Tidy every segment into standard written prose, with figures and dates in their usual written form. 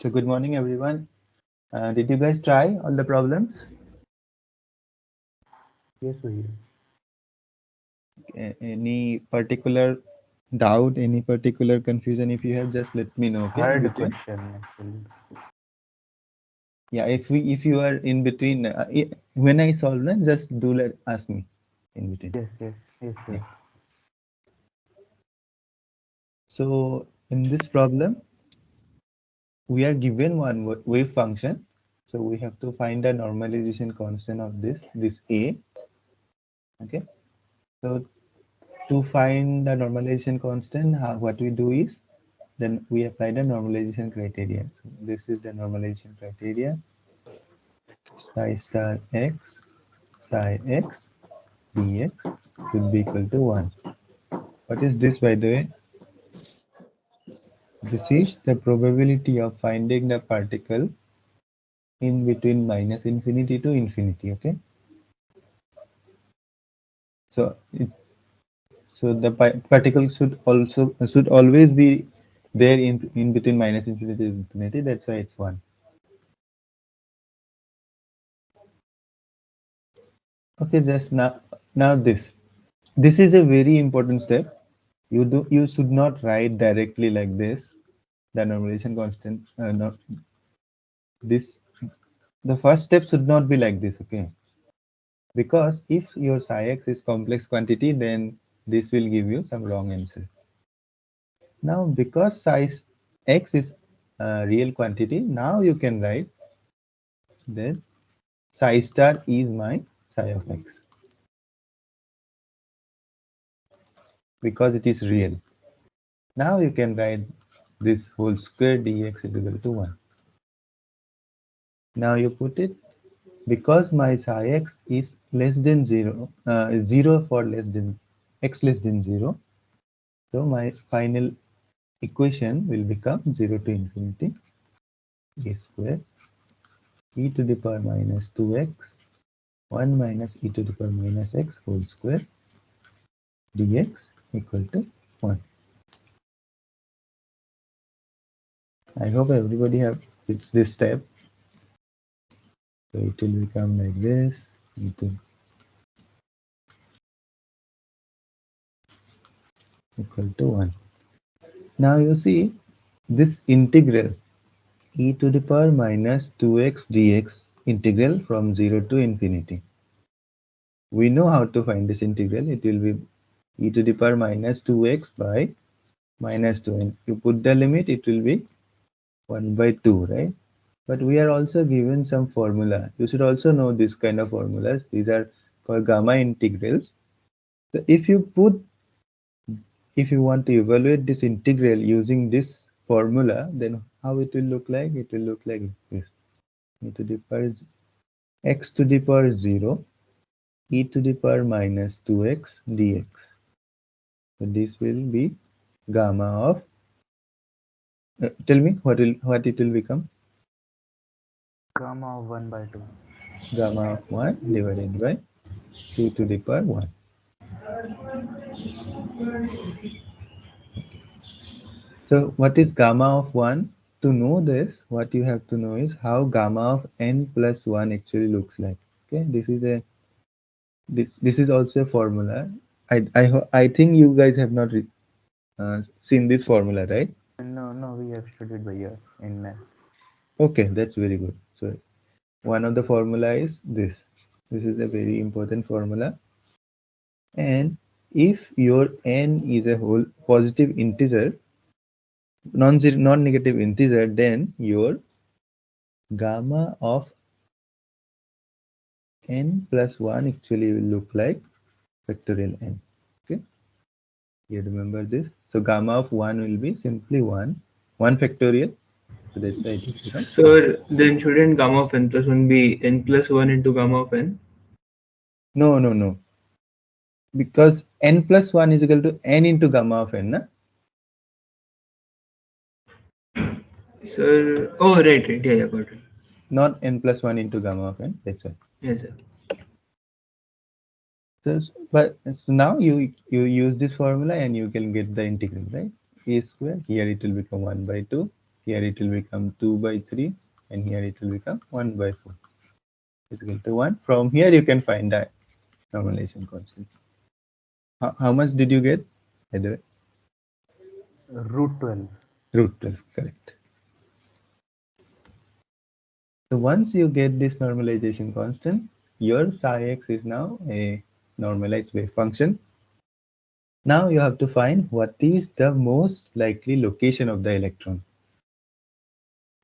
So good morning, everyone. Did you guys try all the problems? Yes, we. Any particular doubt, any particular confusion? If you have, just let me know. Okay, in Hard between. question actually. Yeah, if you are in between, when I solve, just do let ask me in between. Yes, yes, yes, Yeah. sir. So in this problem, we are given one wave function. So we have to find the normalization constant of this a. Okay. So to find the normalization constant, what we do is then we apply the normalization criteria. So this is the normalization criteria. Psi star x psi x dx should be equal to 1. What is this, by the way? This is the probability of finding the particle in between minus infinity to infinity. Okay. So the particle should always be there in between minus infinity to infinity. That's why it's 1. Okay. Just now this is a very important step. You should not write directly like this the normalization constant. No, this the first step should not be like this. Okay, because if your psi x is complex quantity, then this will give you some wrong answer. Now because size x is a real quantity, now you can write that psi star is my psi of x because it is real. Now you can write this whole square dx is equal to 1. Now you put it because my psi x is less than 0, 0 for less than x less than 0. So my final equation will become 0 to infinity a square e to the power minus 2x 1 minus e to the power minus x whole square dx equal to 1. I hope everybody have fixed this step. So it will become like this e to equal to 1. Now you see this integral e to the power minus 2x dx integral from 0 to infinity. We know how to find this integral. It will be e to the power minus 2x by minus 2. And you put the limit, it will be 1 by 2, right? But we are also given some formula. You should also know this kind of formulas. These are called gamma integrals. So if you want to evaluate this integral using this formula, then how it will look like? It will look like this. E to the power x to the power 0 e to the power minus 2x dx. So this will be gamma of, tell me what it will become. Gamma of 1 by 2. Gamma of 1 divided by 2 to the power 1. So what is gamma of 1? To know this, what you have to know is how gamma of n plus 1 actually looks like. Okay, this is also a formula. I think you guys have not seen this formula, right? No, no, we have studied by year in math. Okay, that's very good. So one of the formula is this. This is a very important formula. And if your n is a whole positive integer, non-negative integer, then your gamma of n plus 1 actually will look like factorial n. Okay, you remember this. So gamma of 1 will be simply 1 factorial. So that's why it will become 1. So then shouldn't gamma of n plus 1 be n plus 1 into gamma of n? No, no, no. Because n plus 1 is equal to n into gamma of n. Na? Sir, oh right, yeah, got it. Not n plus 1 into gamma of n. That's why. Yes, sir. So now you use this formula and you can get the integral, right? A square, here it will become 1 by 2. Here it will become 2 by 3, and here it will become 1 by 4 is equal to 1. From here you can find the normalization constant. How much did you get? By the way, Root 12. root 12, correct. So once you get this normalization constant, your psi x is now a normalized wave function. Now you have to find what is the most likely location of the electron.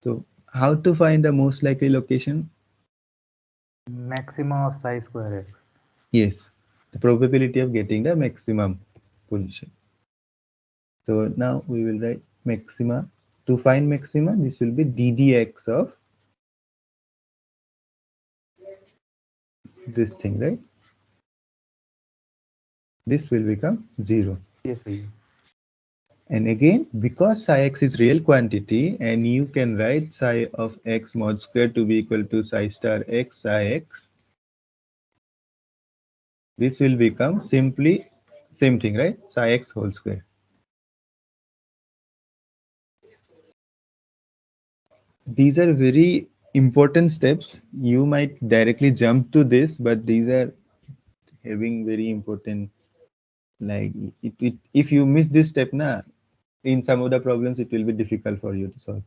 So how to find the most likely location? Maxima of psi square x. Yes, the probability of getting the maximum position. So now we will write maxima. To find maxima, this will be ddx of this thing, right? This will become 0. Yes, bhaiya. And again, because psi x is real quantity, and you can write psi of x mod square to be equal to psi star x psi x, this will become simply same thing, right? Psi x whole square. These are very important steps. You might directly jump to this, but these are having very important, like if you miss this step na, in some of the problems it will be difficult for you to solve.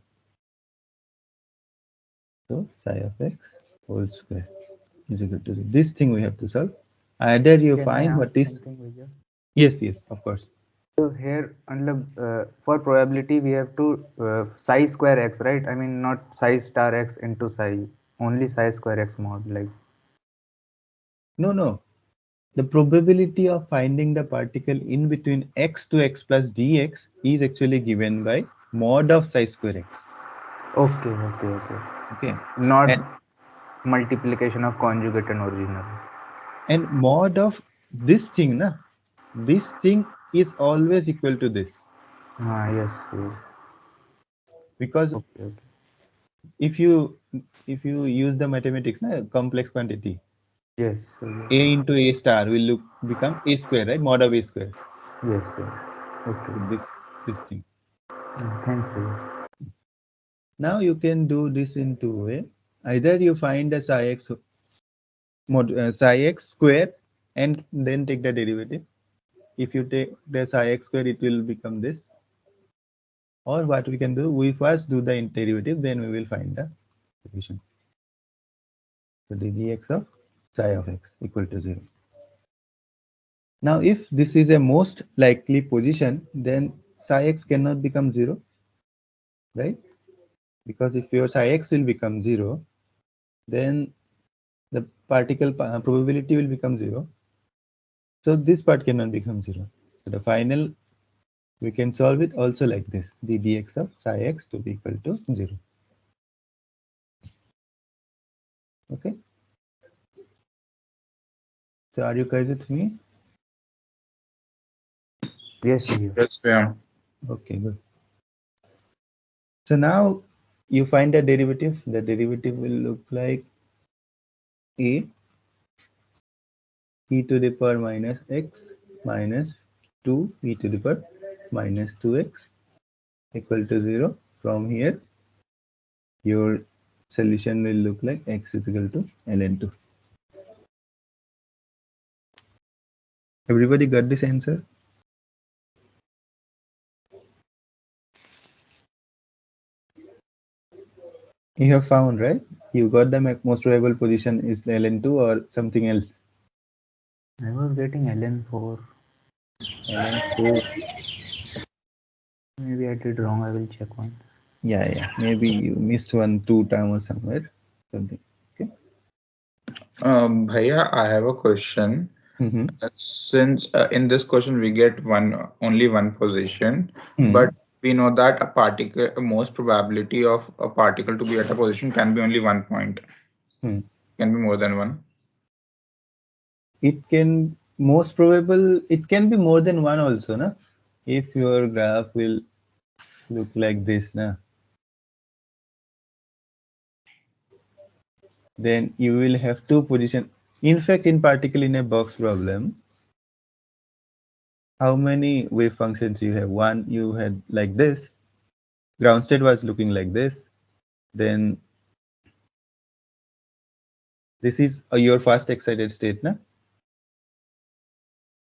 So psi of x whole square is equal to this thing we have to solve. Either you Can I find ask what is, something, bhaiya? yes, of course. So here, for probability, we have to psi square x, right? I mean, not psi star x into psi, only psi square x mod. Like, No. The probability of finding the particle in between x to x plus dx is actually given by mod of psi square x. okay. Okay. Not And multiplication of conjugate and original. mod of this thing na, this thing is always equal to this, Ah, yes, yes. because Okay. if you if you use the mathematics na, complex quantity, Yes, a into a star will look become a square, right? Mod of a square. yes. Okay. So this thing. Thanks, bhaiya. Now you can do this in two way. Either you find the psi x psi x square and then take the derivative. If you take the psi x square, it will become this. Or what we can do, we first do the derivative, then we will find the solution. So dx of psi of x equal to 0. Now if this is a most likely position, then psi x cannot become 0, right? Because if your psi x will become 0, then the particle probability will become 0. So this part cannot become 0. So the final, we can solve it also like this, ddx of psi x to be equal to 0. Okay. So are you guys with me? Yes, bhaiya. Yes, yeah. Okay, good. So now you find the derivative. The derivative will look like a e to the power minus x minus 2 e to the power minus 2x equal to 0. From here, your solution will look like x is equal to ln2. Everybody got this answer? You have found, right? You got the most probable position is ln2 or something else. I was getting LN4. ln4. Maybe I did wrong. I will check once. Yeah. Maybe you missed one, two time or somewhere. Something. Okay. Bhaiya, I have a question. Mm-hmm. Since in this question we get only one position, Hmm. but we know that a particle, most probability of a particle to be at a position can be only 1 point, Hmm. can be more than one. It can most probable it can be more than one also, na? If your graph will look like this, na, then you will have two position. In fact, in particular in a box problem, how many wave functions you have? One you had like this, Ground state was looking like this. Then this is your first excited state, na?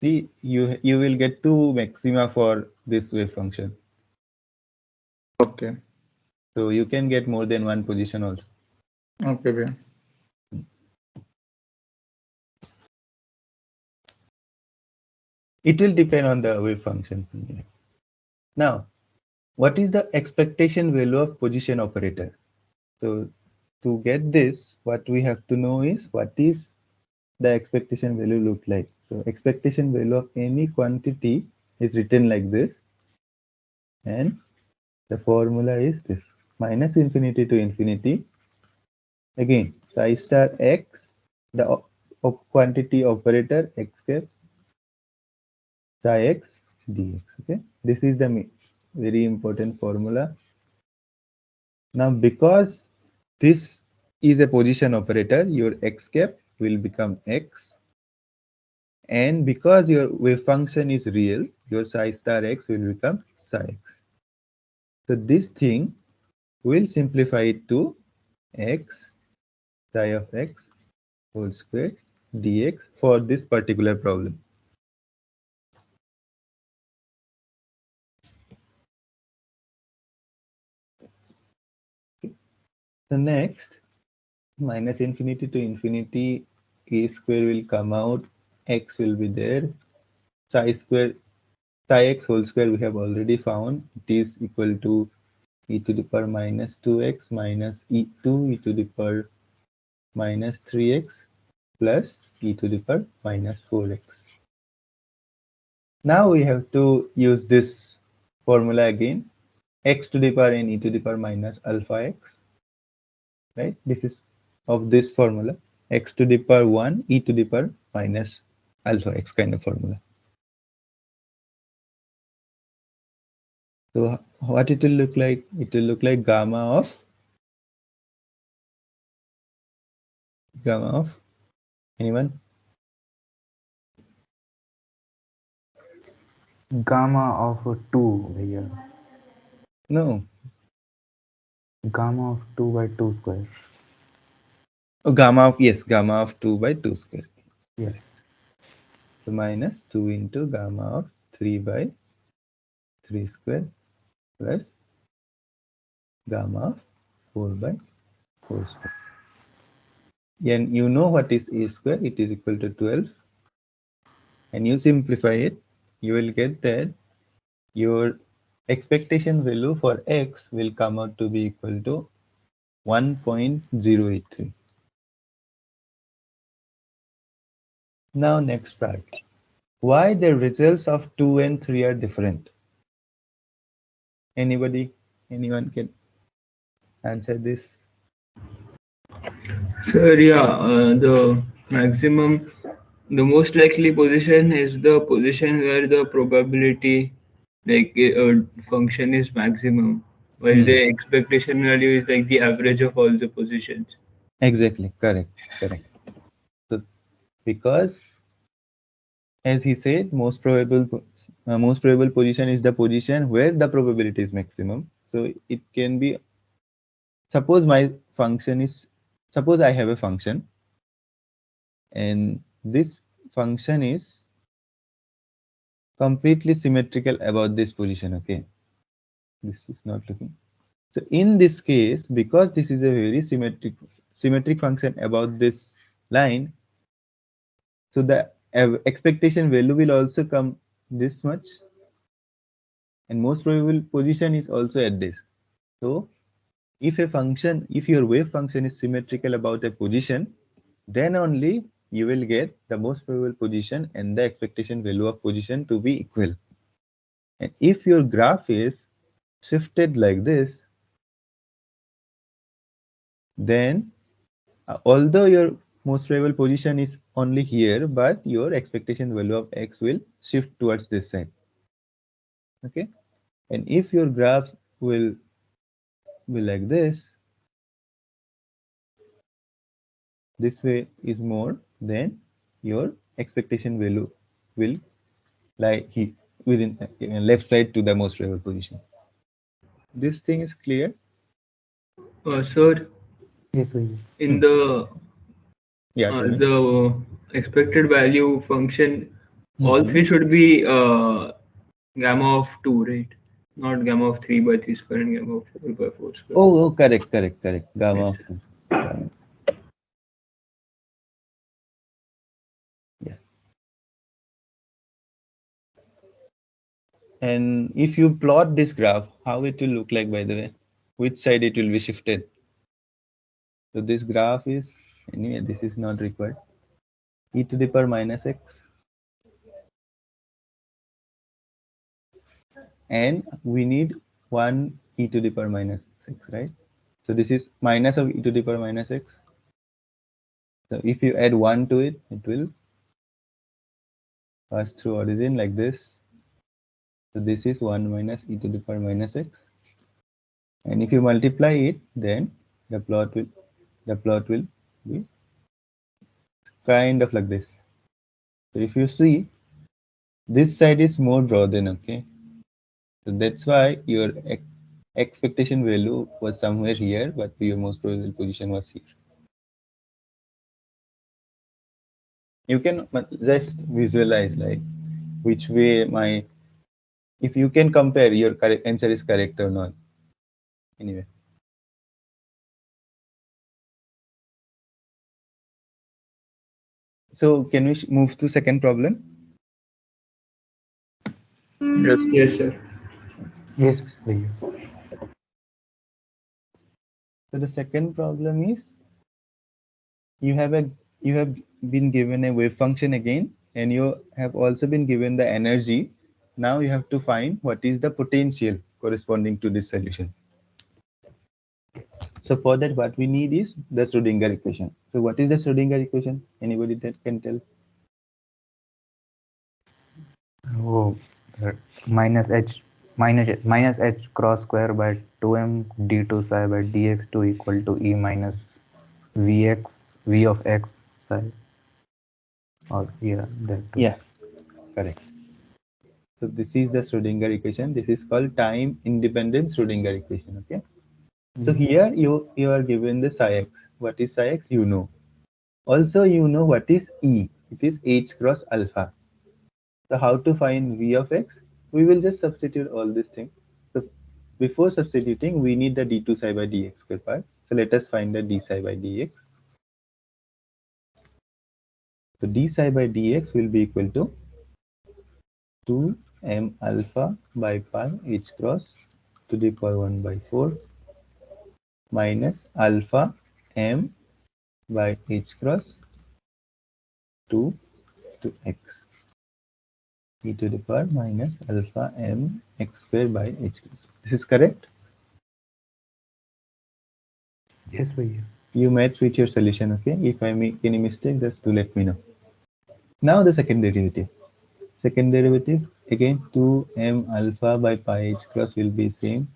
See, you will get two maxima for this wave function. Okay. So you can get more than one position also. Okay, bhaiya. It will depend on the wave function. Now, what is the expectation value of position operator? So to get this, what we have to know is what is the expectation value look like. So expectation value of any quantity is written like this, and the formula is this: minus infinity to infinity. Again, psi star x, the quantity operator x cap psi x dx. Okay, this is the very important formula. Now, because this is a position operator, your x cap will become x, and because your wave function is real, your psi star x will become psi x. So this thing will simplify it to x psi of x whole square dx for this particular problem. So next, minus infinity to infinity, a square will come out, x will be there, psi square psi x whole square we have already found. It is equal to e to the power minus 2x minus e to the power minus 3x plus e to the power minus 4x. Now we have to use this formula again, x to the power n e to the power minus alpha x, right? This is of this formula, x to the power 1 e to the power minus alpha x kind of formula. So what it will look like? It will look like gamma of anyone? Gamma of 2 भैया. No. Gamma of 2 by 2 square. Oh, gamma of 2 by 2 square. Yes. Correct. So minus 2 into gamma of 3 by 3 square plus gamma of 4 by 4 square. And you know what is a square? It is equal to 12. And you simplify it, you will get that your expectation value for x will come out to be equal to 1.083. Now next part. Why the results of 2 and 3 are different? Anybody? Anyone can answer this? Sir, yeah, the most likely position is the position where the probability, function is maximum, while Hmm. the expectation value is like the average of all the positions. Exactly. Correct. Correct. So because as he said, most probable position is the position where the probability is maximum. So it can be, suppose my function is, suppose I have a function and this function is completely symmetrical about this position. Okay, this is not looking. So in this case, because this is a very symmetric function about this line, so the expectation value will also come this much, and most probable position is also at this. So if your wave function is symmetrical about a position, then only you will get the most probable position and the expectation value of position to be equal. And if your graph is shifted like this, then although your most probable position is only here, but your expectation value of x will shift towards this side. Okay, and if your graph will be like this way is more, then your expectation value will lie within left side to the most probable position. This thing is clear. Sir, Yes, Bhaiya. in Hmm. Yeah, tell me. the expected value function, all Hmm. three should be gamma of 2, right? Not gamma of 3 by 3 square and gamma of 4 by 4 square. Oh, correct, correct, correct. Yes, Gamma of sir. 2. Gamma. Yeah. And if you plot this graph, how it will look like, by the way? Which side it will be shifted? So this graph is, anyway, this is not required. E to the power minus x, and we need 1 e to the power minus x, right? So this is minus of e to the power minus x. So if you add 1 to it, it will pass through origin like this. So this is 1 minus e to the power minus x. And if you multiply it, then the plot will the plot will be kind of like this. So if you see, this side is more broadened, okay? So that's why your expectation value was somewhere here, but your most probable position was here. You can just visualize like which way my, if you can compare your correct answer is correct or not. Anyway, so can we move to second problem? Yes. Yes, sir. Yes, Bhaiya. So the second problem is you have a you have been given a wave function again, and you have also been given the energy. Now you have to find what is the potential corresponding to this solution. So for that, what we need is the Schrodinger equation. So what is the Schrodinger equation? Anybody that can tell? Oh, uh, minus h cross square by 2m d2 psi by dx2 equal to e minus vx v of x psi, or yeah, that too. Yeah, correct. So this is the Schrodinger equation. This is called time independent Schrodinger equation. Okay. So Yeah. here you are given the psi x. What is psi x? You know. Also you know what is E. It is h cross alpha. So how to find v of x? We will just substitute all these things. So before substituting, we need the d2 psi by dx square part. So let us find the d psi by dx. So d psi by dx will be equal to 2m alpha by pi h cross to the power 1 by 4 minus alpha m by h cross 2 to x e to the power minus alpha m x square by h cross. This is correct. Yes, Bhaiya. You match with your solution, okay? If I make any mistake, just to let me know. Now the second derivative. Second derivative, again 2m alpha by pi h cross will be same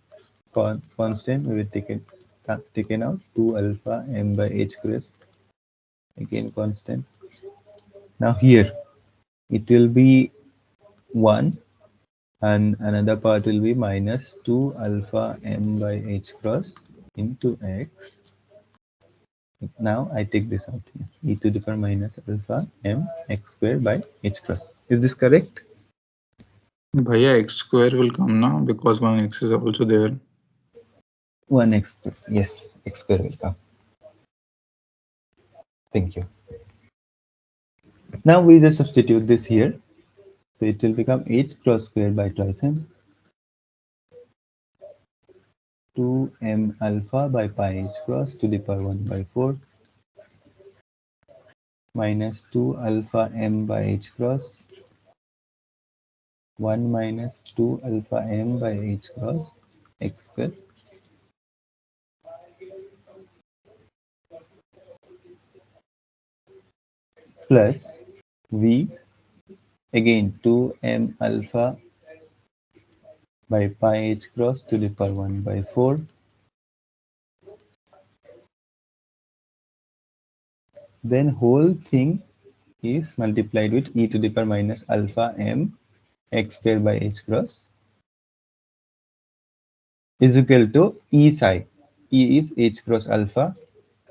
constant. We will taken out 2 alpha m by h cross, again constant. Now here it will be 1, and another part will be minus 2 alpha m by h cross into x. Now I take this out here, e to the power minus alpha m x square by h cross. Is this correct? Bhaiya, x square will come now because one x is also there. 1 x square. Yes, x square will come. Thank you. Now we just substitute this here. So it will become h cross square by twice m 2m alpha by pi h cross to the power 1 by 4 minus 2 alpha m by h cross 1 minus 2 alpha m by h cross x square plus v, again 2m alpha by pi h cross to the power 1 by 4 then whole thing is multiplied with e to the power minus alpha m x square by h cross is equal to E psi. E is h cross alpha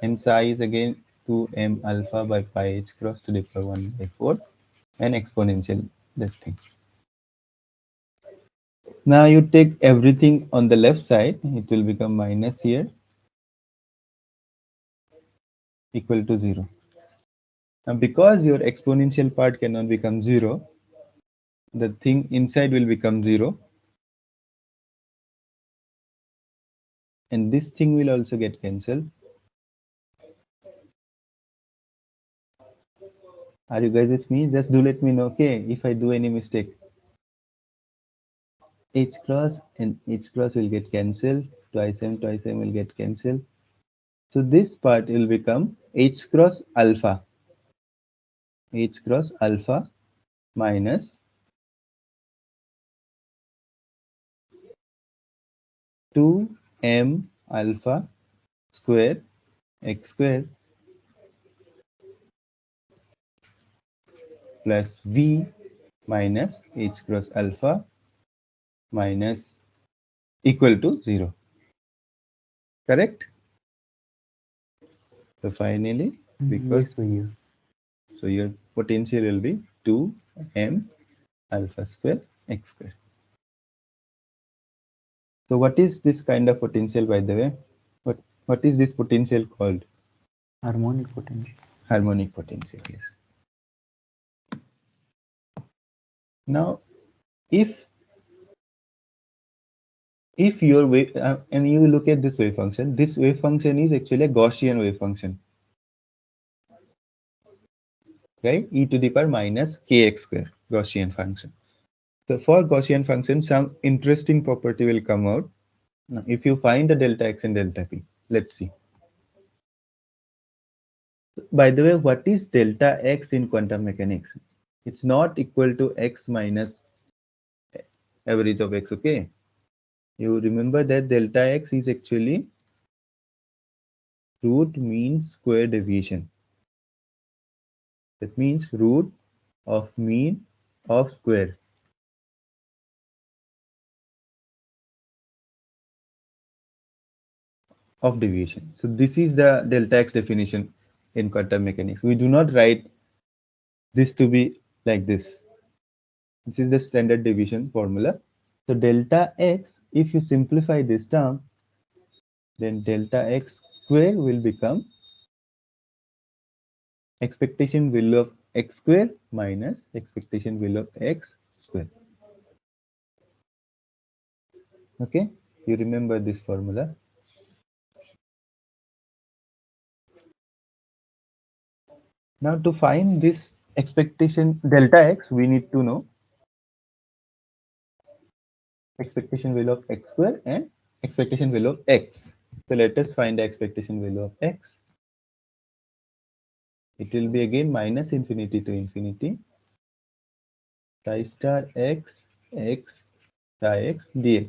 and psi is again 2m alpha by pi h cross to the power 1 by 4 and exponential that thing. Now you take everything on the left side, it will become minus here equal to 0. Now because your exponential part cannot become 0, the thing inside will become 0 and this thing will also get cancelled. Are you guys with me? Just do let me know, okay, if I do any mistake. H cross and H cross will get cancelled, twice m will get cancelled. So this part will become H cross alpha minus 2m alpha square x square plus v minus h cross alpha minus equal to 0. Correct? So finally, because Yes, Bhaiya. so your potential will be 2m alpha square x square. So what is this kind of potential, by the way? What is this potential called? Harmonic potential. Harmonic potential. Yes. Now, if your wave and you look at this wave function, this wave function is actually a Gaussian wave function, right? E to the power minus kx square Gaussian function. So for Gaussian function, some interesting property will come out. Now, if you find the delta x and delta p, let's see. By the way, what is delta x in quantum mechanics? It's not equal to x minus average of x, okay? You remember that delta x is actually root mean square deviation. That means root of mean of square of deviation. So this is the delta x definition in quantum mechanics. We do not write this to be like this. This is the standard deviation formula. So delta x, if you simplify this term, then delta x square will become expectation value of x square minus expectation value of x square. Okay, you remember this formula. Now to find this expectation delta x, we need to know expectation value of x square and expectation value of x. So let us find the expectation value of x. It will be again minus infinity to infinity psi star x psi x dx.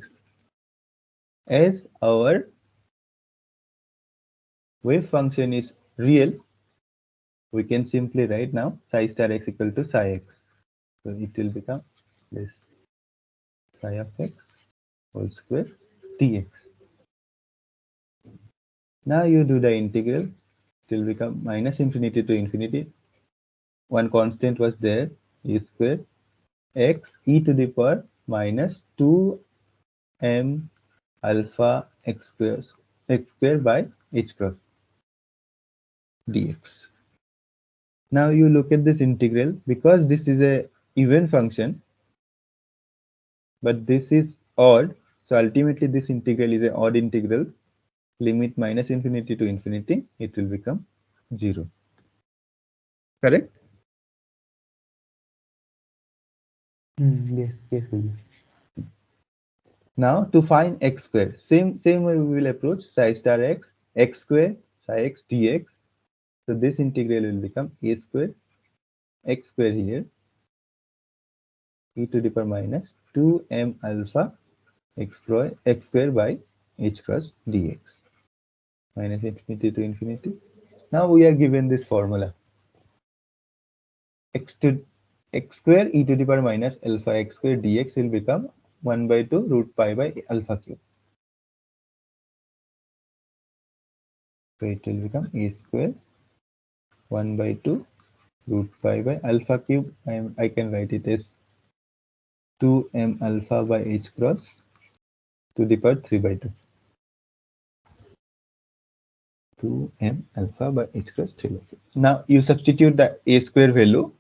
As our wave function is real, we can simply write now psi star x equal to psi x. So it will become this psi of x whole square dx. Now you do the integral, it will become minus infinity to infinity. One constant was there, e square x e to the power minus 2m alpha x square by h cross dx. Now you look at this integral, because this is a even function, but this is odd. So ultimately this integral is an odd integral. Limit minus infinity to infinity, it will become 0. Correct? Yes, yes, Bhaiya. Now to find x square, same way we will approach psi star x square psi x dx. So this integral will become a square x square here e to the power minus 2m alpha x square by h cross dx minus infinity to infinity. Now we are given this formula x to x square e to the power minus alpha x square dx will become 1 by 2 root pi by alpha cube. So it will become a square 1 by 2 root pi by alpha cube. I can write it as 2m alpha by h cross to the power 3 by 2. 2m alpha by h cross 3 by 2. Now you substitute the a square value,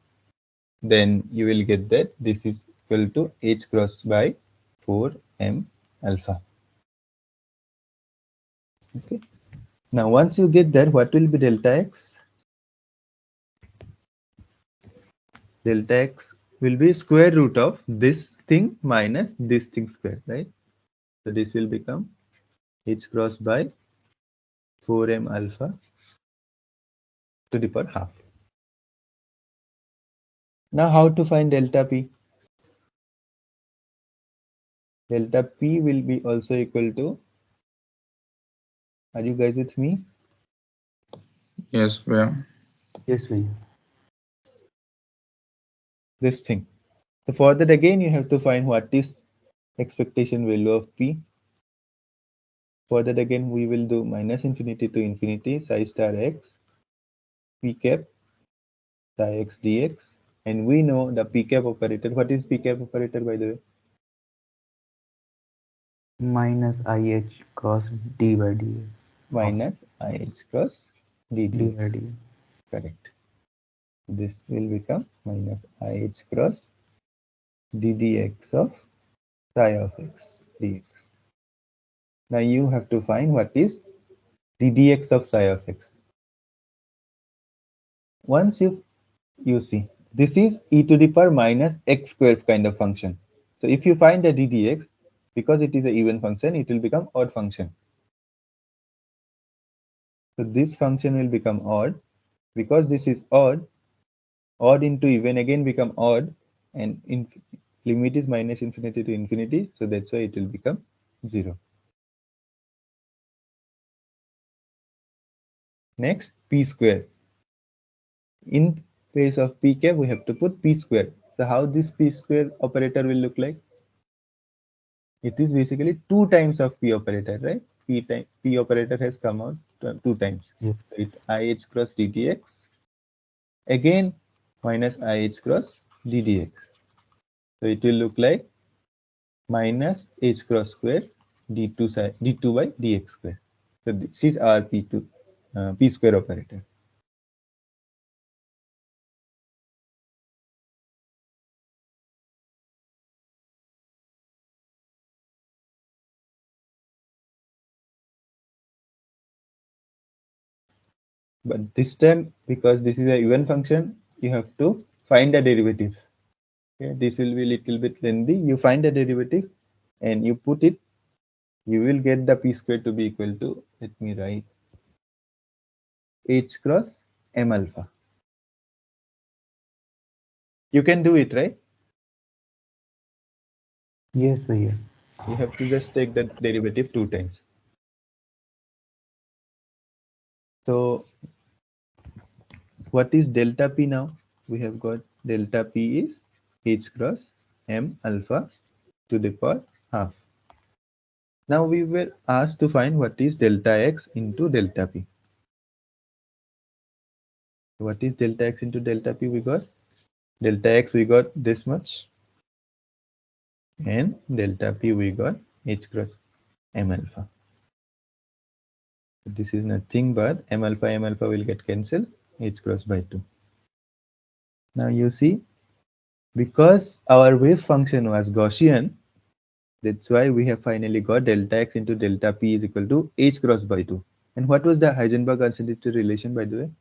then you will get that this is equal to h cross by 4m alpha. Okay. Now once you get that, what will be delta x? Delta x will be square root of this thing minus this thing square, right? So this will become h cross by 4m alpha to the power half. Now how to find delta p? Delta p will be also equal to, are you guys with me? Yes, yeah. Yes, भैया. This thing. So for that again you have to find what is expectation value of p. For that again we will do minus infinity to infinity psi star x p cap psi x dx, and we know the p cap operator. What is p cap operator, by the way? Minus IH cross D by dx of Minus ih cross d D dx. by dx. Correct. This will become minus ih cross d dx of psi of x dx. Now you have to find what is d dx of psi of x. Once you see, this is e to the power minus x squared kind of function. So if you find the d dx, because it is an even function, it will become odd function. So this function will become odd. Because this is odd, odd into even again become odd, and limit is minus infinity to infinity, so that's why it will become 0. Next, p square. In place of p cap we have to put p square. So how this p square operator will look like? It is basically 2 times of p operator, right? P operator has come out 2 times. Yes. So it's ih cross ddx again minus ih cross ddx. So it will look like minus h cross square d2 by dx square. So this is our p square operator. But this time, because this is a even function, you have to find the derivative. Okay, this will be little bit lengthy. You find the derivative and you put it, you will get the p square to be equal to, let me write, h cross m alpha. You can do it, right? Yes, भैया. You have to just take the derivative 2 times. So what is delta p now? We have got delta p is h cross m alpha to the power half. Now we were asked to find what is delta x into delta p. What is delta x into delta p? We got delta x, we got this much, and delta p we got h cross m alpha. This is nothing but m alpha will get cancelled, h cross by 2. Now you see, because our wave function was Gaussian, that's why we have finally got delta x into delta p is equal to h cross by 2. And what was the Heisenberg uncertainty relation, by the way?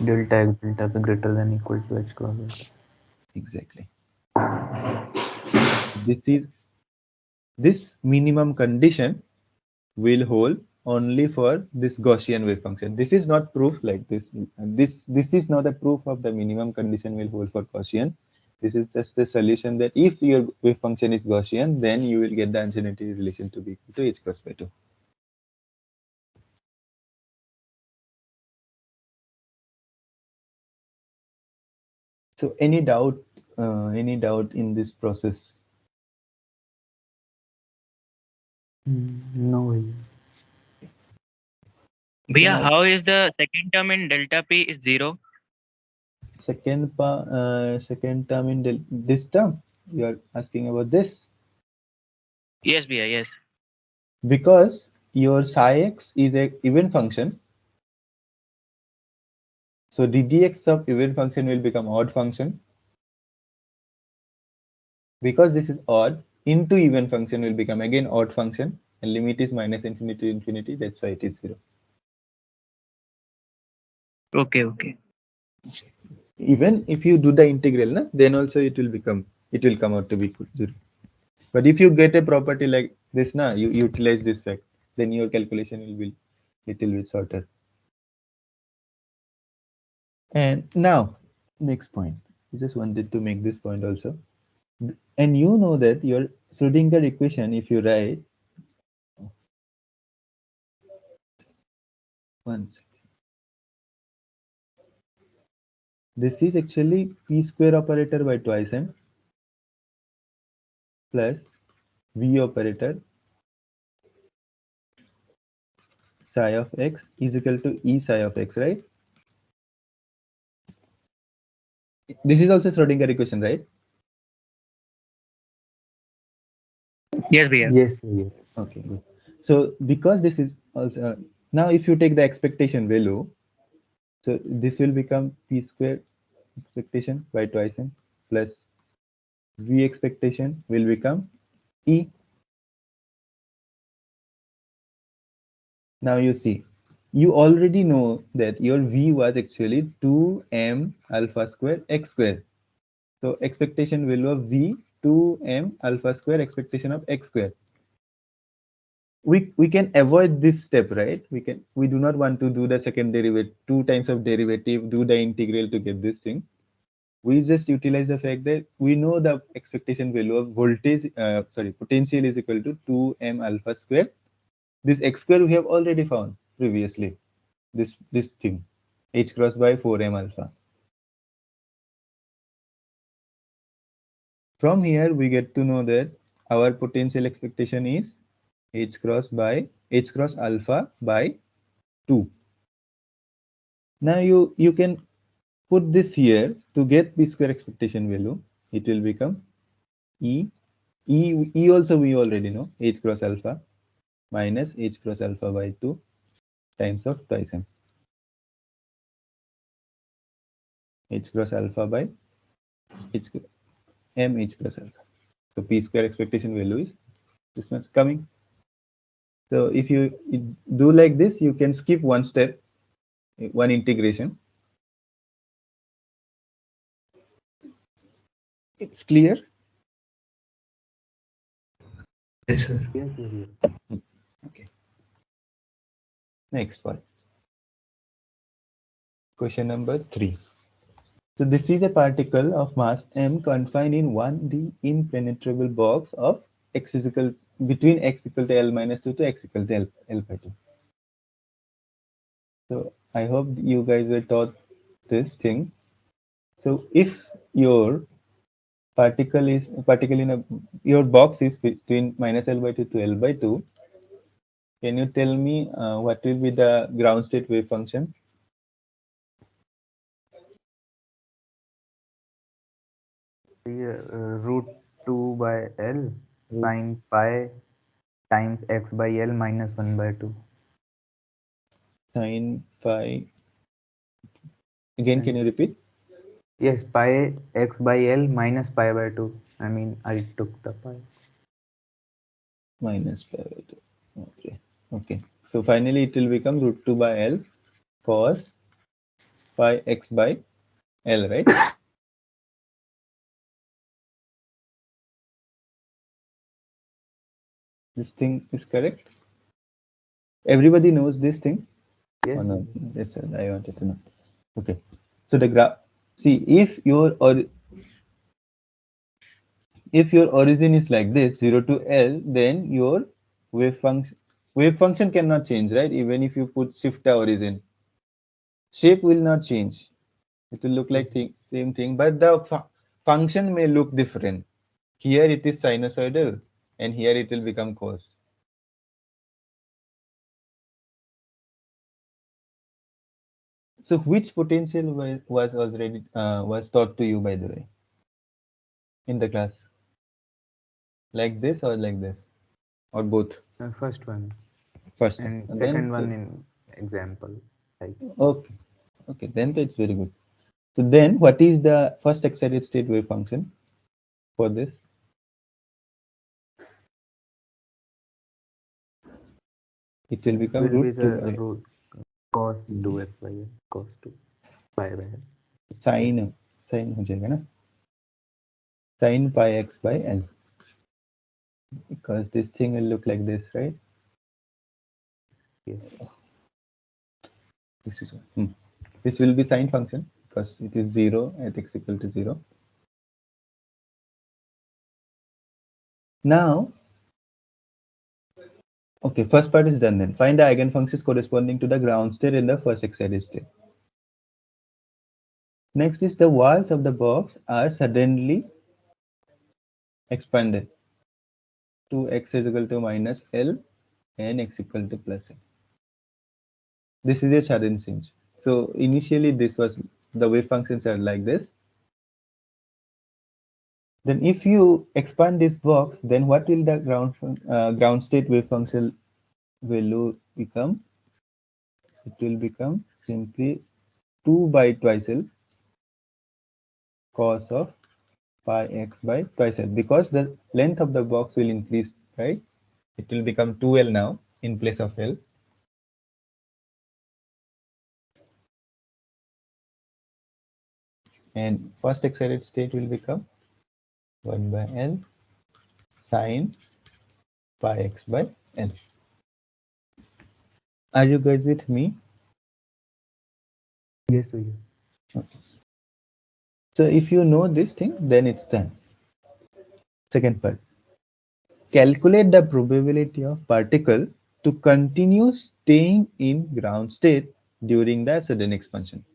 Delta x delta p greater than equal to h cross delta. Exactly. This minimum condition will hold only for this Gaussian wave function. This is not proof like this. This is not a proof of the minimum condition will hold for Gaussian. This is just the solution that if your wave function is Gaussian, then you will get the uncertainty relation to be equal to h cross by 2. So any doubt? Any doubt in this process? No, भैया. Then Bhaiya, how is the second term in delta P is 0? second term in this term, you are asking about this Yes, Bhaiya, yes. because your psi x is a even function. So ddx of even function will become odd function because this is odd into even function will become again odd function and limit is minus infinity to infinity. That's why it is 0. Okay, okay. Even if you do the integral, na, then also it will come out to be 0. But if you get a property like this, na, you utilize this fact, then your calculation will be little bit shorter. And now, next point. I just wanted to make this point also. And you know that your Schrodinger equation, if you write one, this is actually p square operator by twice m plus v operator psi of x is equal to e psi of x, right? This is also Schrodinger equation, right? Yes, Bhaiya. Yes, yes. Okay, good. So because this is also now if you take the expectation value, so this will become p square expectation by twice m plus v expectation will become e. Now you see, you already know that your v was actually 2m alpha square x square. So expectation value of v 2m alpha square expectation of x square. We can avoid this step, right? We do not want to do the second derivative, two times of derivative, do the integral to get this thing. We just utilize the fact that we know the expectation value of voltage, sorry, potential is equal to 2m alpha square. This x square we have already found previously. This thing, h cross by 4m alpha. From here, we get to know that our potential expectation is h cross alpha by 2. Now you can put this here to get p square expectation value. It will become e e also we already know h cross alpha minus h cross alpha by 2 times of twice m h cross alpha by h m h cross alpha. So p square expectation value is this much coming. So if you do like this, you can skip one step, one integration. It's clear. Yes, sir. Yes, yes, yes. Okay. Next one. Question number 3. So this is a particle of mass m confined in 1D impenetrable box of x is equal between x equal to L minus 2 to x equal to L by 2. So I hope you guys were taught this thing. So if your particle in a your box is between minus L by 2 to L by 2, can you tell me what will be the ground state wave function? Yeah, root 2 by L sine pi times x by L minus 1 by 2. Sine phi. Again, can And you repeat? yes, pi x by L minus pi by 2. I mean, I took the pi. Minus pi by 2. Okay. Okay. So finally, it will become root 2 by L cos pi x by L, right? This thing is correct. Everybody knows this thing. Yes, Oh yes, no, that's what I wanted to know. Okay. So the graph. See, if your origin is like this, 0 to L, then your wave function cannot change, right? Even if you put shift the origin, shape will not change. It will look yes. like same thing, but the function may look different. Here it is sinusoidal, and here it will become cos. So which potential was already was taught to you, by the way, in the class? Like this or like this? Or both? First one First one. and And then second one in example. Like okay. Okay, then it's very good. So then what is the first excited state wave function for this? It will it become will be root the 2 root cos 2x by n, cos 2 pi by n. sin sin हो जाएगा ना, sin pi x by n, because this thing will look like this, right? Yes. This is this will be sine function because it is 0 at x equal to 0. Now, okay, first part is done. Then find the eigenfunctions corresponding to the ground state in the first excited state. Next is the walls of the box are suddenly expanded to x is equal to minus L and x equal to plus L. This is a sudden change. So initially this was, the wave functions are like this. Then if you expand this box, then what will the ground state wave function value become? It will become simply 2 by twice L cos of pi x by twice L, because the length of the box will increase, right? It will become 2L now in place of L. And first excited state will become 1 by L sine pi x by L. Are you guys with me? Yes, yes. Okay. So if you know this thing, then it's done. Second part. Calculate the probability of particle to continue staying in ground state during the sudden expansion.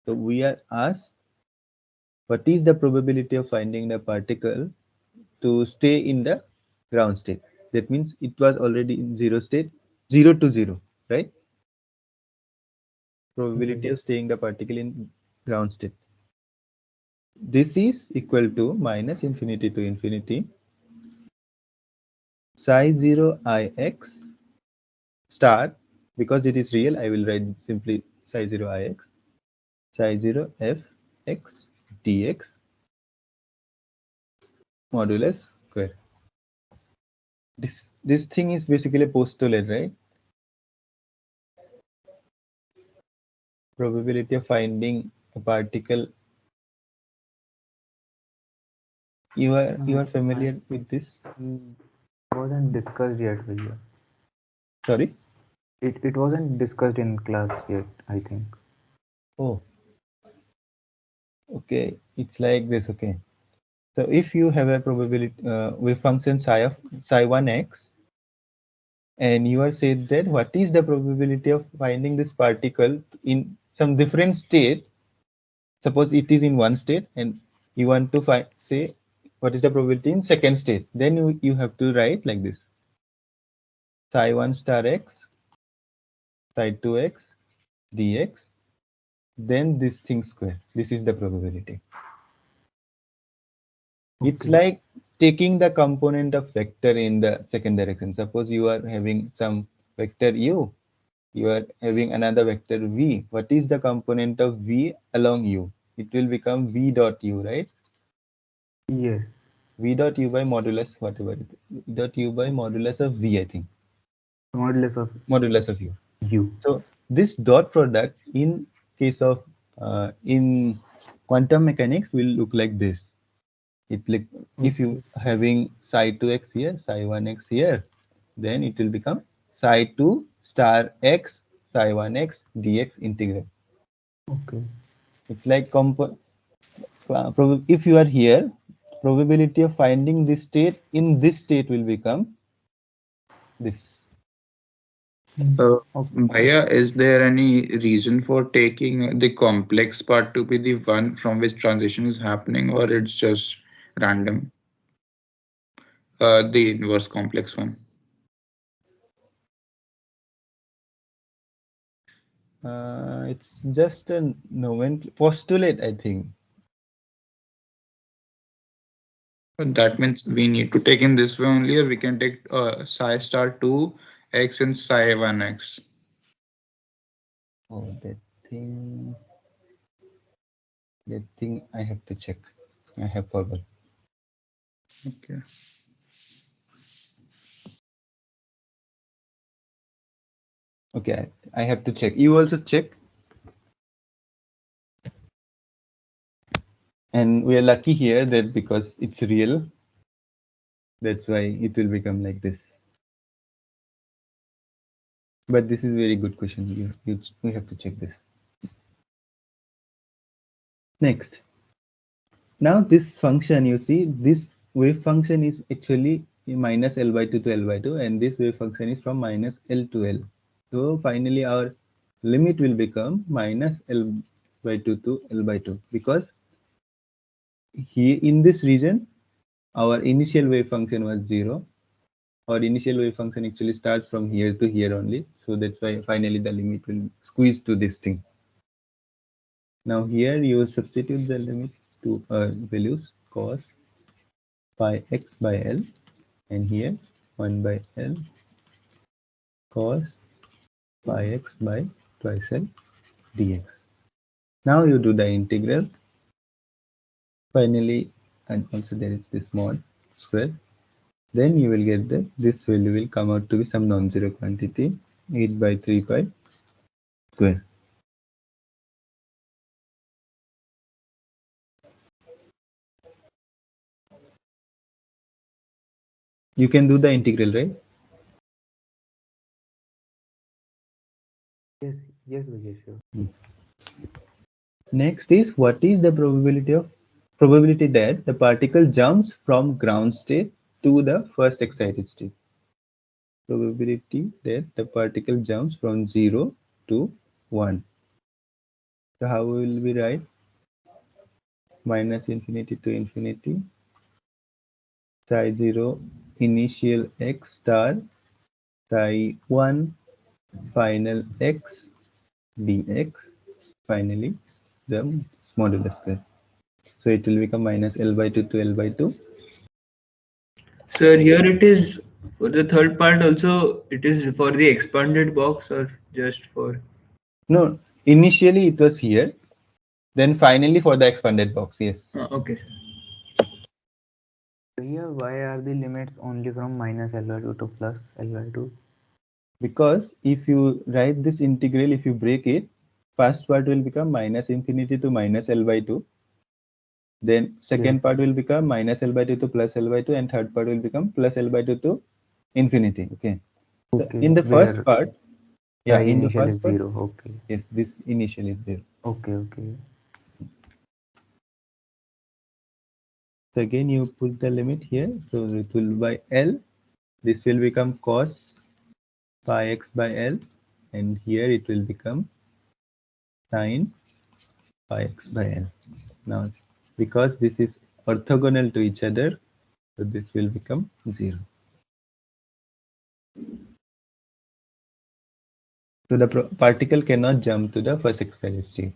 So we are asked, what is the probability of finding the particle to stay in the ground state? That means it was already in zero state, 0 to 0, right? Probability Yes. of staying the particle in ground state. This is equal to minus infinity to infinity psi 0 ix star, because it is real, I will write simply psi 0 ix, psi 0 f x dx modulus square. This thing is basically a postulate, right? Probability of finding a particle. You are I familiar with this? wasn't discussed yet with you. Sorry. It wasn't discussed in class yet, I think. Oh, okay. It's like this. Okay. So if you have a probability with function psi 1 x, and you are said that what is the probability of finding this particle in some different state, suppose it is in one state and you want to find, say, what is the probability in second state, then you have to write like this: psi 1 star x psi 2 x dx, then this thing square. This is the probability. It's Okay. like taking the component of vector in the second direction. Suppose you are having some vector u, you are having another vector v. What is the component of v along u? It will become v dot u, right? Yes. V dot u by modulus whatever it is. V dot u by modulus of v, I think. Modulus of Modulus of u. u. So this dot product in case of in quantum mechanics will look like this. It like, if you Okay. having psi 2x here, psi 1x here, then it will become psi 2 star x psi 1x dx integral. Okay. It's like if you are here, probability of finding this state in this state will become this. Uh, Okay. Bhaiya, is there any reason for taking the complex part to be the one from which transition is happening, or it's just random? The inverse complex one. It's just a postulate, I think. But that means we need to take in this way only, or we can take psi star 2 x and psi 1 x. Oh, thing, that thing I have to check. I have forgot. Okay. Okay, I have to check. You also check. And we are lucky here that because it's real, that's why it will become like this. But this is very good question. We have to check this. Next. Now this function, you see, this wave function is actually minus L by 2 to L by 2, and this wave function is from minus L to L. So finally our limit will become minus L by 2 to L by 2, because here in this region our initial wave function was 0. Our initial wave function actually starts from here to here only. So that's why finally the limit will squeeze to this thing. Now here you substitute the limit to values cos pi x by L, and here 1 by L cos pi x by twice L dx. Now you do the integral. Finally, and also there is this mod square. Then you will get that this value will come out to be some non-zero quantity 8 by 3 pi square. You can do the integral, right? Yes, yes, Vijay, sure. Next is, what is the probability that the particle jumps from ground state to the first excited state? Probability that the particle jumps from 0 to 1. So how will we write? Minus infinity to infinity, psi 0 initial x star, psi 1 final x dx, finally the modulus square. So it will become minus L by 2 to L by 2. Sir, here it is for the third part also, it is for the expanded box or just for. No, initially it was here, then finally for the expanded box, yes. Okay, sir. So here, why are the limits only from minus L by 2 to plus L by 2? Because if you write this integral, if you break it, first part will become minus infinity to minus L by 2. Then Yes. second part will become minus L by 2 to plus L by 2, and third part will become plus L by 2 to infinity. Okay. So Okay. in the first Where part, yeah, psi in the initial is first part, 0. Okay. yes, this initial is 0. Okay. Okay. So again, you put the limit here. So it will by L, this will become cos pi x by L, and here it will become sine pi x by L. Now, because this is orthogonal to each other, so this will become 0. So the particle cannot jump to the first excited state.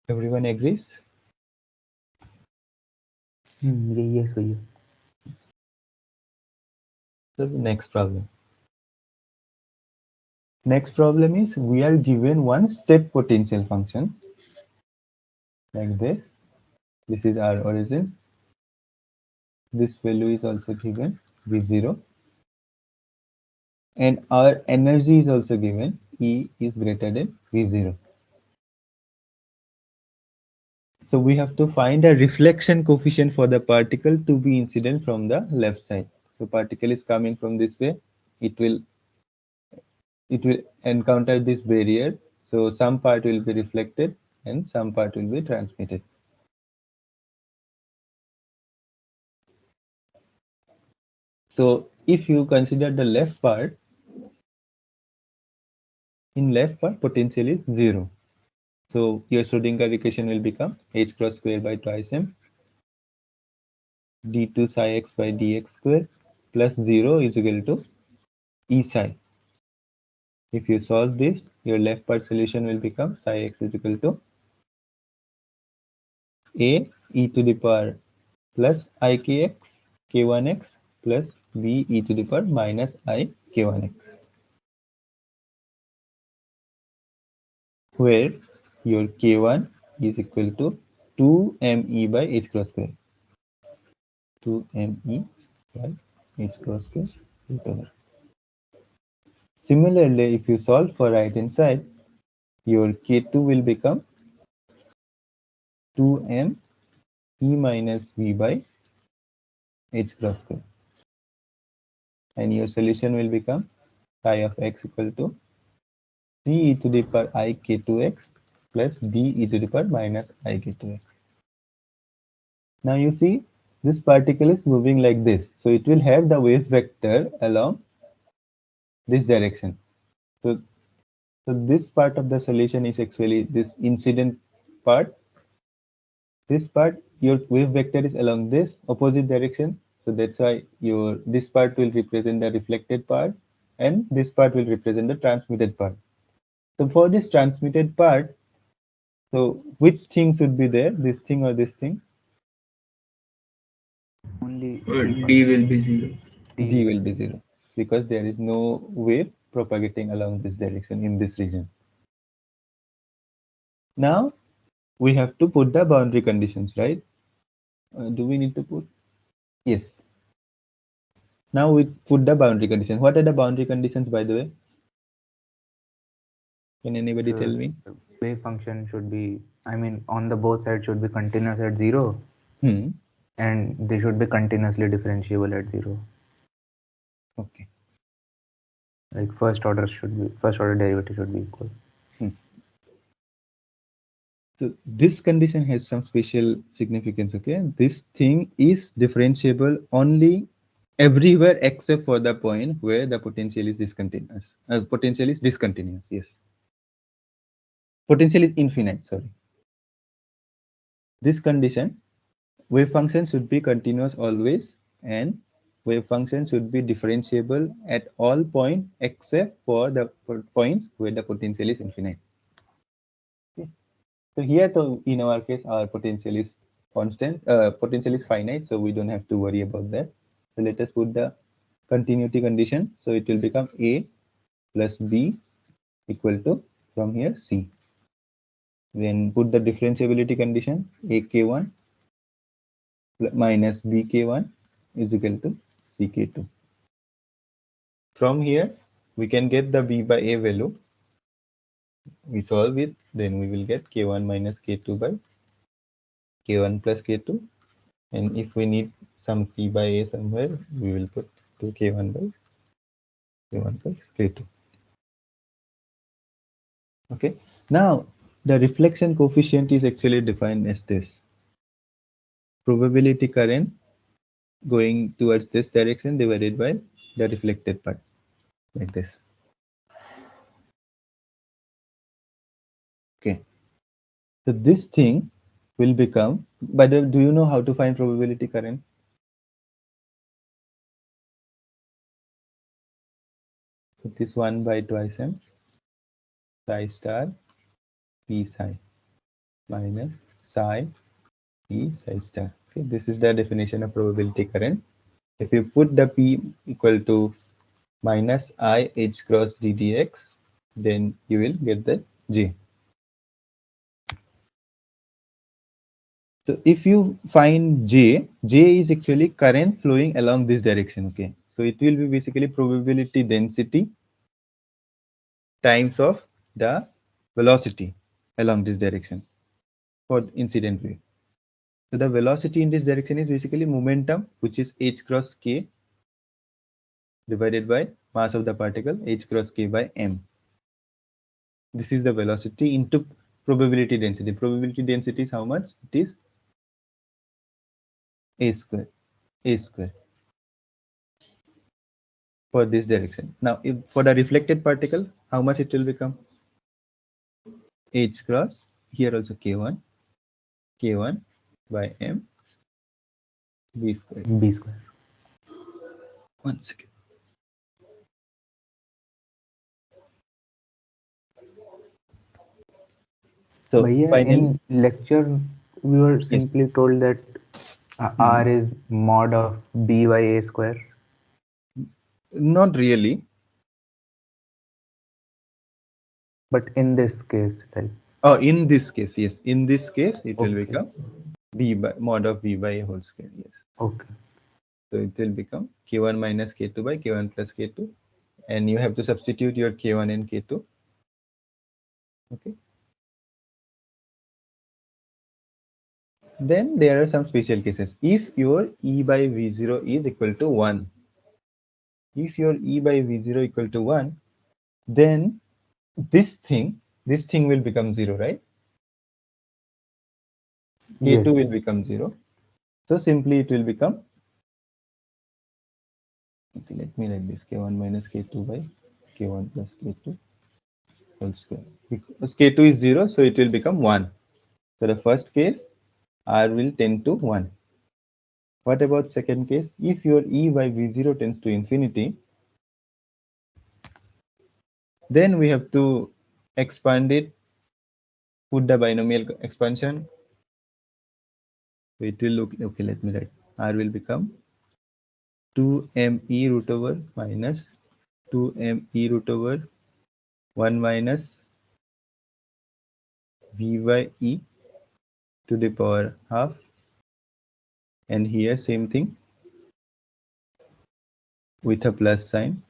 Everyone agrees? Yes, Vijay. So the next problem. Next problem is, we are given one step potential function like this. This is our origin. This value is also given V0. And our energy is also given, E is greater than V0. So we have to find a reflection coefficient for the particle to be incident from the left side. So particle is coming from this way. It will encounter this barrier. So some part will be reflected and some part will be transmitted. So if you consider the left part, in left part potential is 0. So your Schrodinger equation will become h cross square by twice m d2 psi x by dx square plus 0 is equal to E psi. If you solve this, your left part solution will become psi x is equal to a e to the power plus ikx k1x plus b e to the power minus I k1x, where your k1 is equal to 2me by h cross square. 2me by h cross square root over. Similarly, if you solve for right hand side, your k2 will become 2m e minus v by h cross square, and your solution will become psi of x equal to c e to the power I k2x plus d e to the power minus I k2x. Now you see this particle is moving like this, so it will have the wave vector along this direction. So, so this part of the solution is actually this incident part. This part, your wave vector is along this opposite direction. So that's why your this part will represent the reflected part and this part will represent the transmitted part. So for this transmitted part, so which thing should be there? This thing or this thing? Only C part. D will be 0. D D will will be be 0 because there is no wave propagating along this direction in this region. Now we have to put the boundary conditions, right? Do we need to put? Yes. Now we put the boundary conditions. What are the boundary conditions, by the way? Can anybody tell the me? wave function should be, I mean, on the both sides should be continuous at 0, Hmm. and they should be continuously differentiable at 0. Okay. Like first order derivative should be equal. Hmm. So this condition has some special significance. Okay, this thing is differentiable only everywhere except for the point where the potential is discontinuous. Potential is discontinuous. Yes. Potential is infinite. Sorry. This condition, wave function should be continuous always, and wave function should be differentiable at all points except for the points where the potential is infinite. Okay. So here, so in our case, our potential is constant, potential is finite, so we don't have to worry about that. So let us put the continuity condition. So it will become A plus B equal to from here C. Then put the differentiability condition AK1 minus BK1 is equal to CK2. From here, we can get the B by A value. We solve it, then we will get K1 minus K2 by K1 plus K2. And if we need some C by A somewhere, we will put 2K1 by K1 plus K2. Okay. Now, the reflection coefficient is actually defined as this. Probability current going towards this direction divided by the reflected part, like this. Okay. So this thing will become, by the way, do you know how to find probability current? It is 1 by twice m psi star p psi minus psi p psi star. Okay, this is the definition of probability current. If you put the p equal to minus I h cross d dx, then you will get the j. So if you find j is actually current flowing along this direction. Okay, so it will be basically probability density times of the velocity along this direction for incident wave. So the velocity in this direction is basically momentum, which is h cross k divided by mass of the particle h cross k by m. This is the velocity into probability density. Probability density is how much? It is a square. A square for this direction. Now, if for the reflected particle, how much it will become? H cross, here also k1 by m b square. B square. One second. So Bhaiya, finally, in lecture, we were yes. simply told that Mhm. R is mod of B by A square. Not really. But in this case, like, Oh, in this case, yes. In this case, it will okay, become b by mod of b by a whole square. Yes. okay, So it will become k1 minus k2 by k1 plus k2, and you have to substitute your k1 and k2. Okay. Then there are some special cases. If your e by v0 is equal to 1, if your e by v0 equal to 1, then this thing, this thing will become 0, right? yes, K2 will become 0. So simply it will become, okay, let me write this k1 minus k2 by k1 plus k2 whole square. Because k2 is 0, so it will become 1. So the first case, r will tend to 1. What about second case? If your e by v0 tends to infinity, then we have to expand it, put the binomial expansion. So it will look, okay, let me write. R will become 2me root over minus 2me root over 1 minus v by e to the power half. And here same thing with a plus sign.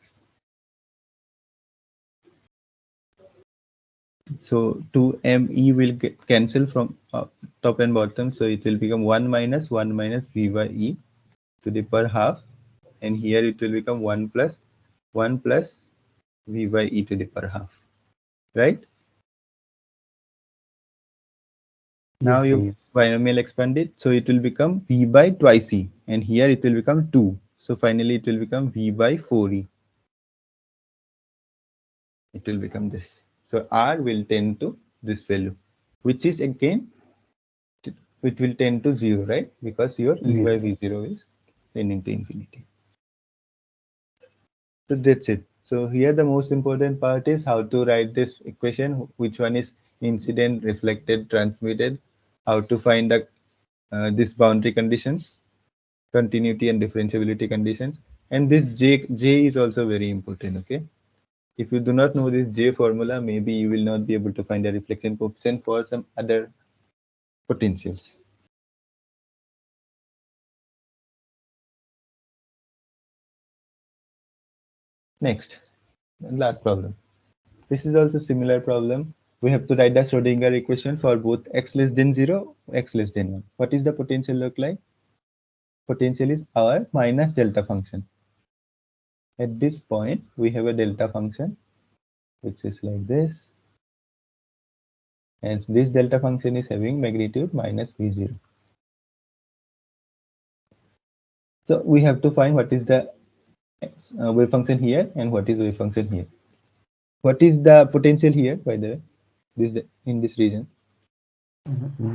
So 2me will get cancel from top and bottom. So it will become 1 minus v by e to the power half. And here it will become 1 plus v by e to the power half. Right? yes, Now you Bhaiya. binomial expand it. So it will become v by twice e. And here it will become 2. So finally it will become v by 4e. It will become this. So r will tend to this value, which is again, it will tend to 0, right? Because your e by Zero. v0 is tending to infinity. So that's it. So here the most important part is how to write this equation, which one is incident, reflected, transmitted, how to find the this boundary conditions, continuity and differentiability conditions. And this J is also very important, okay? If you do not know this J formula, maybe you will not be able to find a reflection coefficient for some other potentials. Next, last problem. This is also similar problem. We have to write the Schrodinger equation for both x less than 0, x less than 1. What is the potential look like? Potential is our minus delta function. At this point, we have a delta function, which is like this. And this delta function is having magnitude minus v0. So we have to find what is the wave function here and what is wave function here. What is the potential here, by the way, this in this region?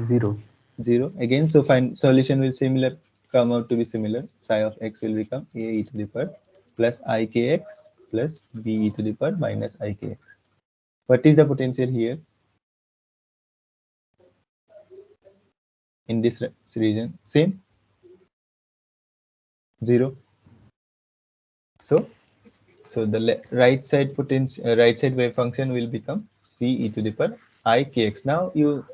Zero. 0 again. So find solution will similar, come out to be similar. Psi of x will become a e to the power plus ikx plus b e to the power minus ikx. What is the potential here in this region? Same, 0. So the right side potential, right side wave function will become c e to the power ikx. Now you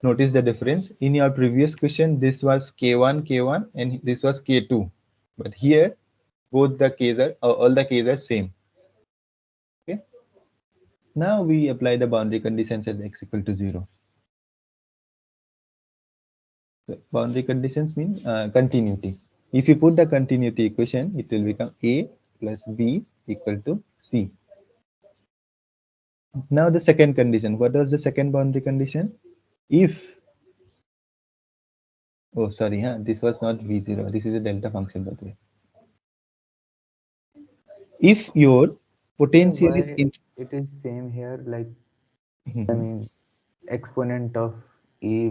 notice the difference. In your previous question, this was k1 and this was k2, but here both the k's are, all the k's are same. Okay. Now we apply the boundary conditions at x equal to 0. The boundary conditions mean continuity. If you put the continuity equation, it will become a plus b equal to c. Now the second condition. What was the second boundary condition? If, oh sorry, huh, this was not v0. This is a delta function, by the way. If your Yeah, potential is why in, it is same here? Like, I Mhm. mean, exponent of e.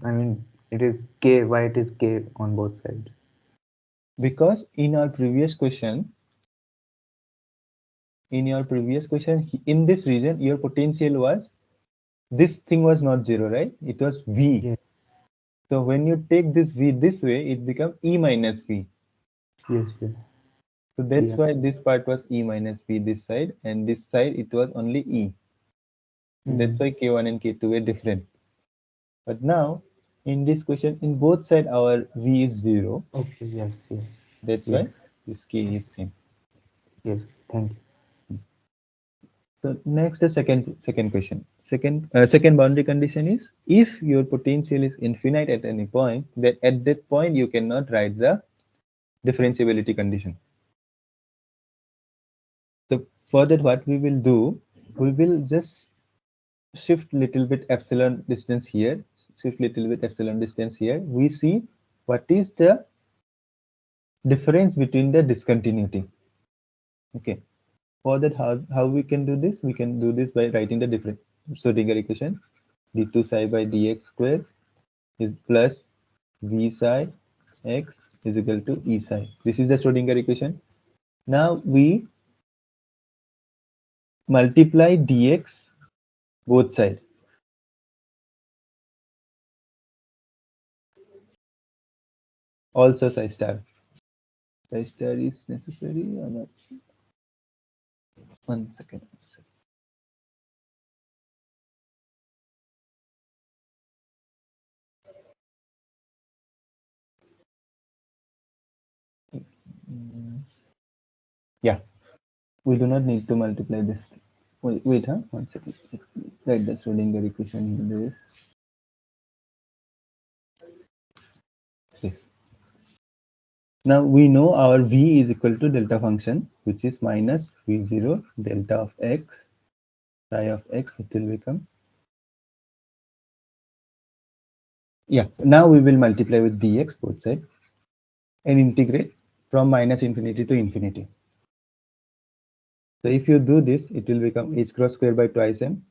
I mean, it is k. Why it is k on both sides? Because in our previous question, in this region, your potential was this thing was not 0, right? It was v. Yes, So when you take this v this way, it becomes e minus v. yes, yes. So that's Yeah. why this part was e minus v this side, and this side it was only e. So that's Mm. why k1 and k2 were different. But now in this question, in both side our v is 0. Okay, yes, yes. That's Yeah, why this k is same. yes. Thank you. So next, the second question. Second boundary condition is if your potential is infinite at any point, then at that point you cannot write the differentiability condition. So for that, what we will do, we will just shift little bit epsilon distance here, shift little bit epsilon distance here. We see what is the difference between the discontinuity. Okay. For that, how we can do this? We can do this by writing the different Schrodinger equation d2 psi by dx square is plus v psi x is equal to e psi. This is the Schrodinger equation. Now we multiply dx both sides. Also psi star. Psi star is necessary or not? One second. Mm, yeah, we do not need to multiply this. Wait, huh? One second. Write the Schrodinger equation in this. Now we know our v is equal to delta function, which is minus v0 delta of x psi of x. It will become, yeah. Now we will multiply with dx both sides and integrate from minus infinity to infinity. So if you do this, it will become h cross square by twice m.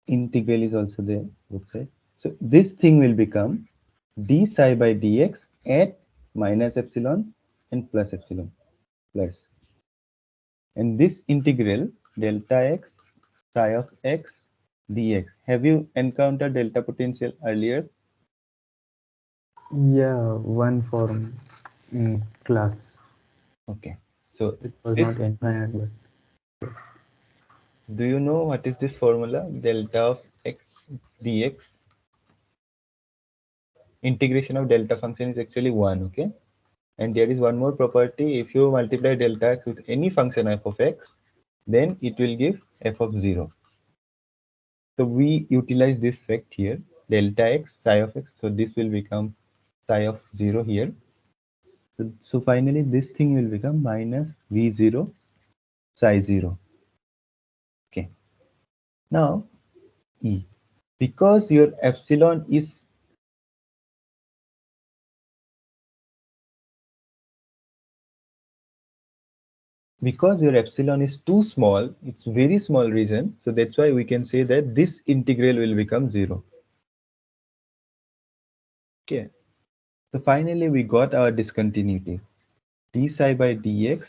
Integral is also there both sides. So this thing will become d psi by dx at minus epsilon and plus epsilon plus. And this integral delta x psi of x dx. Have you encountered delta potential earlier? Yeah, one form in class. Okay. So It was this, not infinite, but do you know what is this formula? Delta of x dx. Integration of delta function is actually 1, okay? And there is one more property. If you multiply delta x with any function f of x, then it will give f of 0. So we utilize this fact here, delta x psi of x. So this will become psi of 0 here. So finally this thing will become minus v0 psi 0. Okay. Now e, because your epsilon is, because your epsilon is too small, it's very small region. So that's why we can say that this integral will become 0. Okay. So finally we got our discontinuity. D psi by dx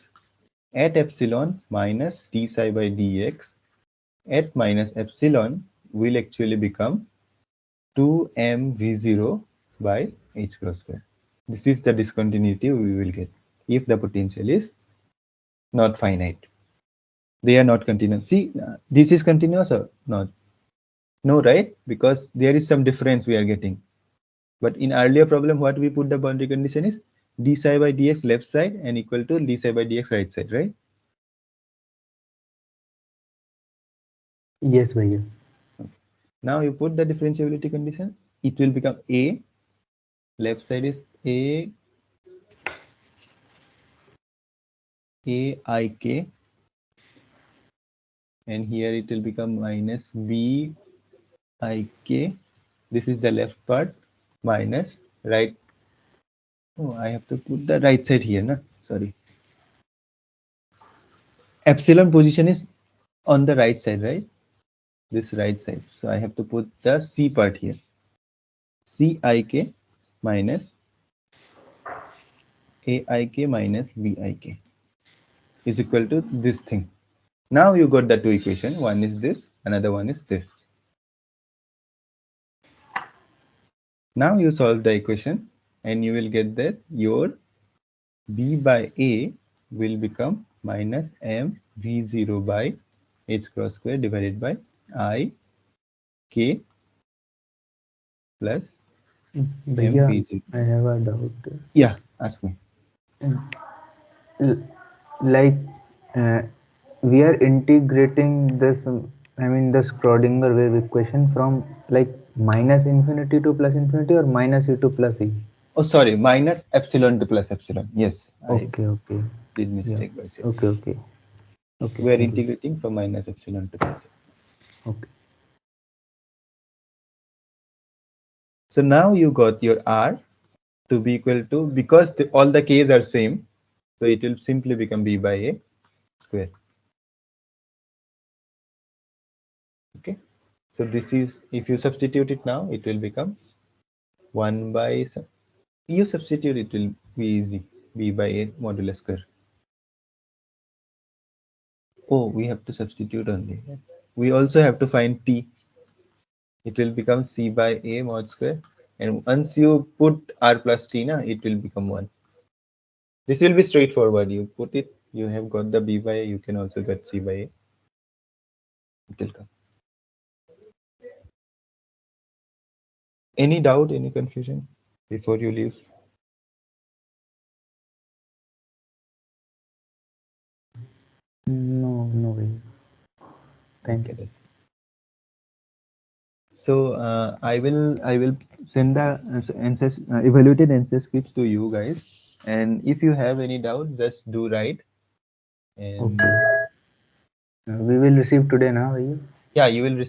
at epsilon minus d psi by dx at minus epsilon will actually become 2m v0 by h cross square. This is the discontinuity we will get if the potential is not finite. They are not continuous. See, this is continuous or not? No, right? Because there is some difference we are getting. But in earlier problem, what we put the boundary condition is d psi by dx left side and equal to d psi by dx right side, right? yes, bhaiya. Now you put the differentiability condition, it will become a, left side is a I k, and here it will become minus b I k. This is the left part minus right. Oh, I have to put the right side here, na? Sorry. Epsilon position is on the right side, right? This right side. So I have to put the C part here. C I k minus a I k minus b I k is equal to this thing. Now you got the two equation. One is this, another one is this. Now you solve the equation and you will get that your b by a will become minus m v0 by h cross square divided by I k plus m भैया, v0. I have a doubt. Yeah, ask me. L- like uh, we are integrating this, I mean the Schrodinger wave equation from like minus infinity to plus infinity or minus e to plus e. Oh, sorry, minus epsilon to plus epsilon. Yes, I Okay, okay, did yeah, mistake by saying. okay, okay, okay, We are thank you. integrating from minus epsilon to plus. Okay. So now you got your r to be equal to, because all the k's are same, so it will simply become b by a square. Okay, so this is, if you substitute it now, it will become 1 by, you substitute, it will be easy, b by a modulus square. Oh, we have to substitute only. We also have to find t. It will become c by a mod square, and once you put r plus t na, it will become 1. This will be straightforward. You put it, you have got the b by a, you can also get c by a. It will come. Any doubt, any confusion before you leave? No, no way. Thank Okay you. then. So I will send the answers, evaluated answer scripts to you guys, and if you have any doubts, just do write. And Okay. We will receive today now, भैया. yeah, you will receive